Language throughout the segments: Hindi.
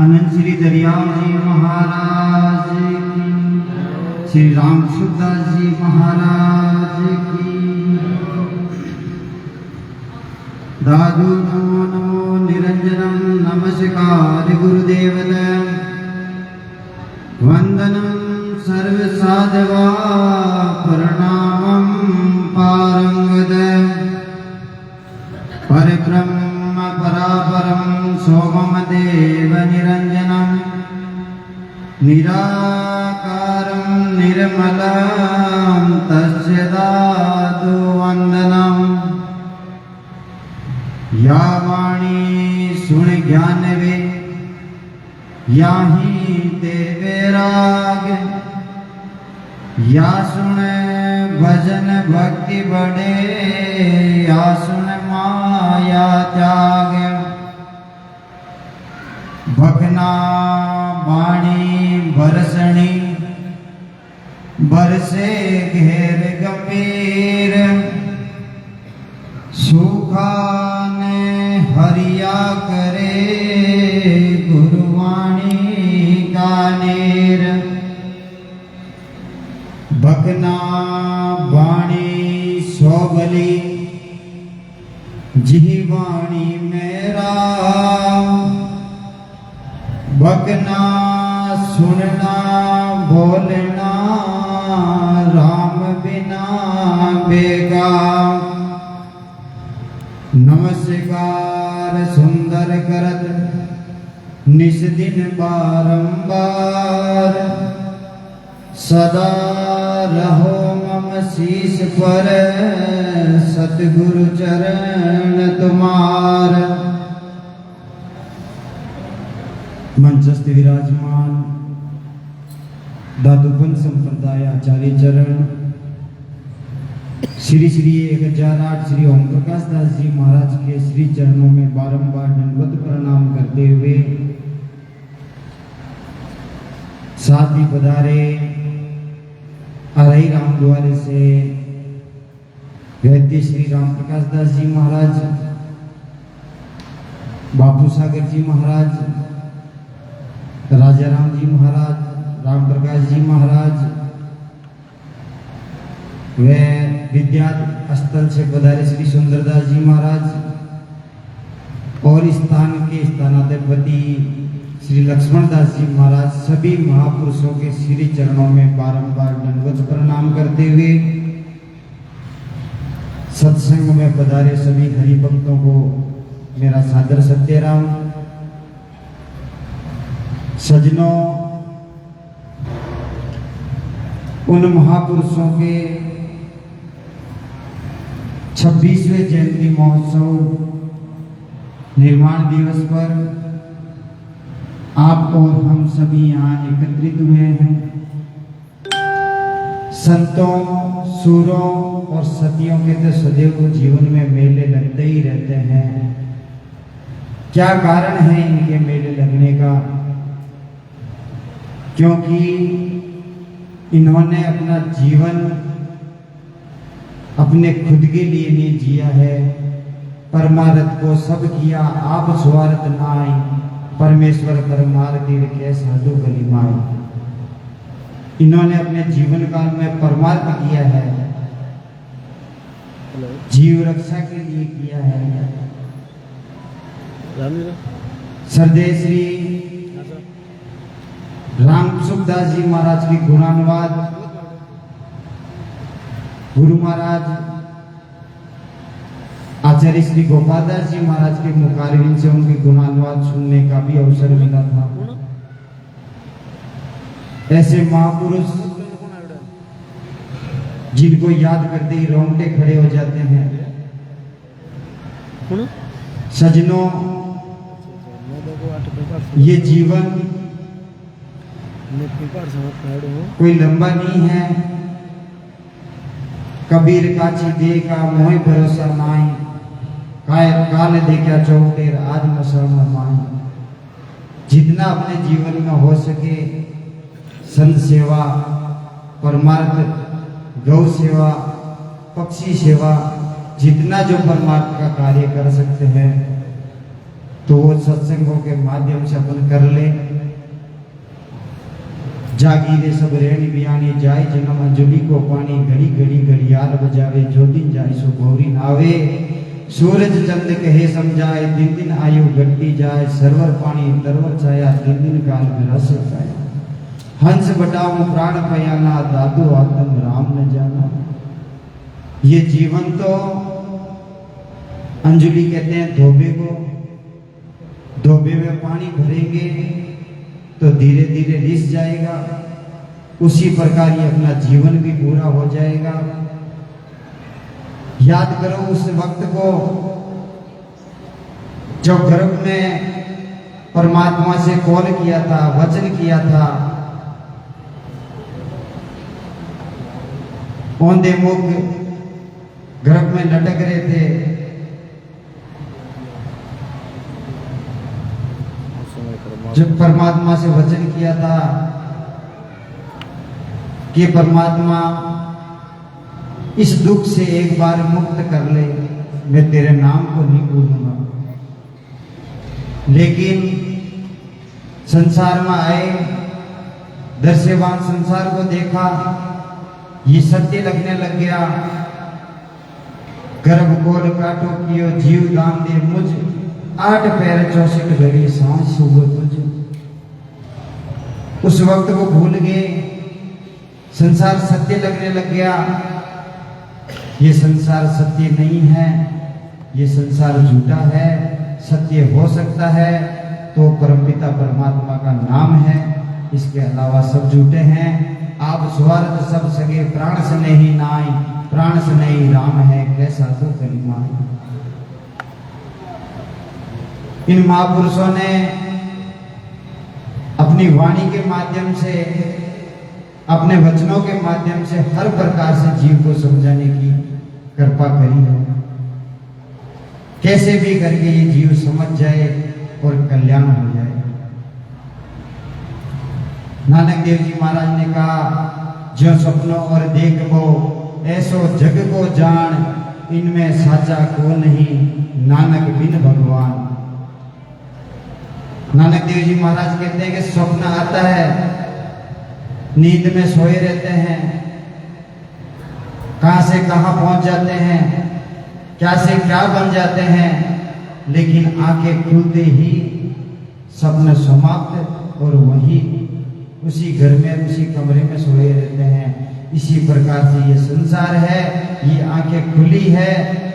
अनंत श्री दरियाव जी महाराज की, श्री राम सुखदास जी महाराज की। दादू नमो नमो निरंजनम नमस्कार गुरुदेवत वंदनम सर्व साधवा प्रणामं पारंगद परब्रह्म परापरं सोमम देव निरंजनम निराकारं निर्मलं तस्य दातु वंदनम। या वाणी सुन ज्ञान वे याही ते वैराग, या सुन भजन भक्ति बढ़े, या सुन माया त्याग। भगना वाणी बरसणी बरसे घेर गंभीर, सूखा ने हरिया करे गुरुवाणी का नीर। भगना वाणी सोगली जीवाणी मेरा, भगना सुनना बोलना राम बिना बेगा। नमस्कार सुंदर करत निस दिन बारंबार, सदा रहो मम शीस पर सतगुरु चरण तुम्हार। मंचस्थ विराजमान दादूपन संप्रदाय आचार्य चरण श्री श्री 1008 श्री ओम प्रकाश दास जी महाराज के श्री चरणों में बारंबार दंडवत प्रणाम करते हुए साथ ही पधारे अरई राम द्वारे से वैद्य श्री राम प्रकाश दास जी महाराज, बापू सागर जी महाराज, राजा राम जी महाराज, राम प्रकाश जी महाराज व विद्या स्थल से पधारे श्री सुंदरदास जी महाराज और स्थान के स्थानाधिपति श्री लक्ष्मण दास जी महाराज, सभी महापुरुषों के श्री चरणों में बारंबार दंडवत प्रणाम करते हुए सत्संग में पधारे सभी हरि भक्तों को मेरा सादर सत्यराम। सज्जनों, उन महापुरुषों के 26वें जयंती महोत्सव निर्माण दिवस पर आप और हम सभी यहाँ एकत्रित हुए हैं। संतों, सूरों और सतियों के तो सदैव जीवन में मेले लगते ही रहते हैं। क्या कारण है इनके मेले लगने का? क्योंकि इन्होंने अपना जीवन अपने खुद के लिए नहीं जिया है, परमार्थ को सब किया आप स्वार्थ नाई, परमेश्वर परमार्थ के साधु गलिमाई। इन्होंने अपने जीवन काल में परमार्थ किया है, जीव रक्षा के लिए किया है। श्रद्धेय श्री राम सुखदास जी महाराज की गुणानुवाद, गुरु महाराज आचार्य श्री गोपाल दास जी महाराज के मुखारविंद से उनके गुणानुवाद सुनने का भी अवसर मिला था। ऐसे महापुरुष जिनको याद करते ही रोंगटे खड़े हो जाते हैं। सज्जनों, ये जीवन कोई लंबा नहीं है। कबीर काची दे का मोह भरोसा नाई, काल देखा चौटेर आज मसण माई। जितना अपने जीवन में हो सके संत सेवा, परमार्थ, गौ सेवा, पक्षी सेवा, जितना जो परमात्मा का कार्य कर सकते हैं तो वो सत्संगों के माध्यम से अपन कर ले। जागीरे सब रेणी बियानी जाय जन्म अंजलि को पानी, घड़ी घड़ी घड़ियाल बजावे, जो दिन जाय सो गौरी नावे। सूरज चंद कहे समझाए, दिन दिन आयु घटती जाए, सरवर पानी तरवर छाया, दिन दिन काल विरस छाया। हंस बटाऊं प्राण पयाना, दादू आत्म राम न जाना। ये जीवन तो अंजलि कहते हैं धोबे को, धोबे में पानी भरेंगे तो धीरे धीरे रिस जाएगा, उसी प्रकार ये अपना जीवन भी पूरा हो जाएगा। याद करो उस वक्त को जब गर्भ में परमात्मा से कॉल किया था, वचन किया था, औंधे मुख गर्भ में लटक रहे थे। जब परमात्मा से वचन किया था कि परमात्मा इस दुख से एक बार मुक्त कर ले, मैं तेरे नाम को नहीं भूलूंगा। लेकिन संसार में आए, दर्शवान संसार को देखा, ये सत्य लगने लग गया। गर्भ कोल काटो कियो जीव दान दे मुझ, 8 पैर 64 घड़ी सांझ सुबह तुझ। उस वक्त वो भूल गए, संसार सत्य लगने लग गया। ये संसार सत्य नहीं है, ये संसार झूठा है। सत्य हो सकता है तो परमपिता परमात्मा का नाम है, इसके अलावा सब झूठे हैं। आप स्वार्थ सब सगे प्राण से नहीं नाई, प्राण से नहीं राम है कैसा तो करीमा। इन महापुरुषों ने अपनी वाणी के माध्यम से, अपने वचनों के माध्यम से हर प्रकार से जीव को समझाने की कृपा करी है। कैसे भी करके ये जीव समझ जाए और कल्याण हो जाए। नानक देव जी महाराज ने कहा, जो सपनों और देखो ऐसो जग को जान, इनमें साचा को नहीं नानक बिन भगवान। नानक देव जी महाराज कहते हैं कि स्वप्न आता है, नींद में सोए रहते हैं, कहां से कहां पहुंच जाते हैं, क्या से क्या बन जाते हैं, लेकिन आंखें खुलते ही सपना समाप्त और वही उसी घर में उसी कमरे में सोए रहते हैं। इसी प्रकार से ये संसार है, ये आंखें खुली है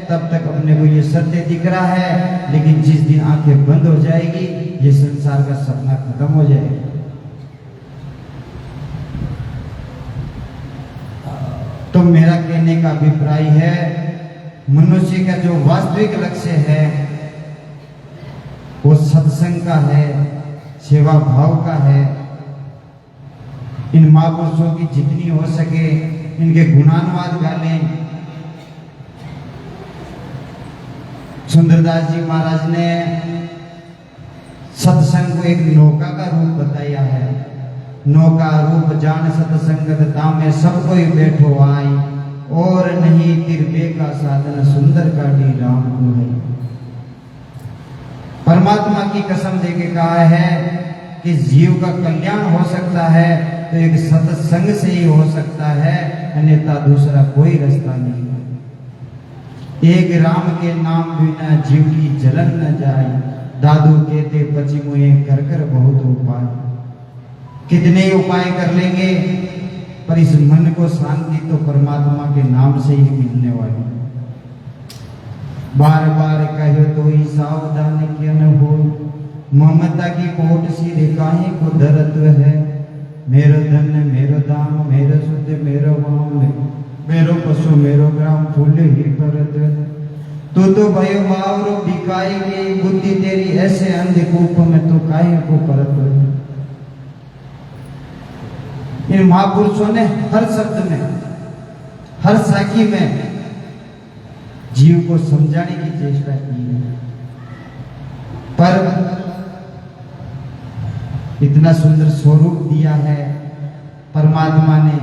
तब तक अपने को ये सत्य दिख रहा है, लेकिन जिस दिन आंखें बंद हो जाएगी ये संसार का सपना खत्म हो जाएगा। तो मेरा कहने का अभिप्राय है, मनुष्य का जो वास्तविक लक्ष्य है वो सत्संग का है, सेवा भाव का है। इन महापुरुषों की जितनी हो सके इनके गुणानुवाद गालें। सुंदरदास जी महाराज ने सत्संग को एक नौका का रूप बताया है। नौका रूप जान सत्संगत तामे सब कोई बैठो आई, और नहीं तिरबे का साधन सुंदर काटी राम को है। परमात्मा की कसम देके कहा है कि जीव का कल्याण हो सकता है तो एक सत्संग से ही हो सकता है, अन्यथा दूसरा कोई रास्ता नहीं है। एक राम के नाम बिना जीव की जलन न जाए, दादू कहते पची मुए कर कर बहुत उपाय। कितने ही उपाय कर लेंगे पर इस मन को शांति तो परमात्मा के नाम से ही मिलने वाली है। बार बार कहो तो ही सावधान क्यों न हो, ममता की कोट सी काहे को दर्द है। मेरो धन मेरो दाम मेरो शुद्ध मेरो वाम, मेरो पशु मेरो ग्राम फूल ही परत। तू तो भयो बावरो बिकाई गई, बुद्धि तेरी ऐसे अंधकूप में तो काहे को परत। इन महापुरुषों ने हर शब्द में, हर साखी में जीव को समझाने की चेष्टा की है, पर इतना सुंदर स्वरूप दिया है परमात्मा ने।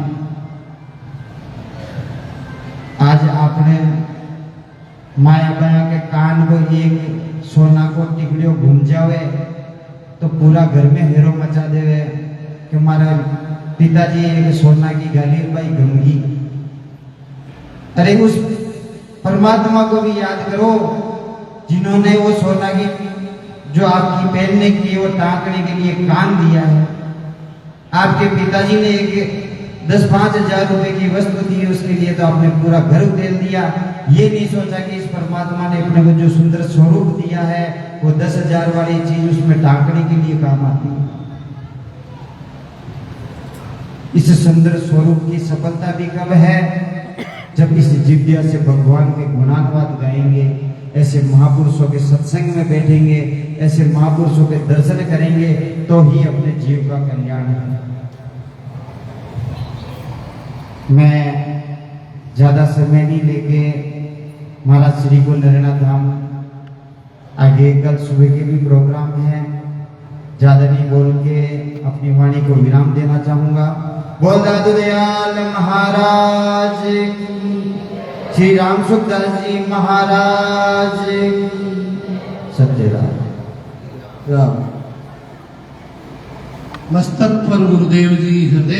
आज आपने माया बया के कान को एक सोना को टिकलियों घूम जावे तो पूरा घर में हेरो मचा देवे कि हमारा पिताजी एक सोना की गाली भाई गंगी। अरे उस परमात्मा को भी याद करो जिन्होंने वो सोना की जो आपकी पहनने की वो टांकने के लिए कान दिया है। आपके पिताजी ने एक 10-5 हजार रुपए की वस्तु दी, उसके लिए तो आपने पूरा घर उधेल दिया। ये नहीं सोचा कि इस परमात्मा ने अपने को जो सुंदर स्वरूप दिया है वो 10,000 वाली चीज उसमें टांकने के लिए काम आती है। इस सुंदर स्वरूप की सफलता भी कब है? जब इस जिज्ञा से भगवान के गुणानुवाद गाएंगे, ऐसे महापुरुषों के सत्संग में बैठेंगे, ऐसे महापुरुषों के दर्शन करेंगे तो ही अपने जीव का कल्याण है। मैं ज्यादा समय नहीं लेके महाराज श्री को नरेना धाम आगे कल सुबह के भी प्रोग्राम है, ज्यादा नहीं बोल के अपनी वाणी को विराम देना चाहूंगा। बोल दादू दयाल महाराज की, श्री राम सुखदास जी महाराज की, सत्य राम। मस्तक पर गुरुदेव जी हृदय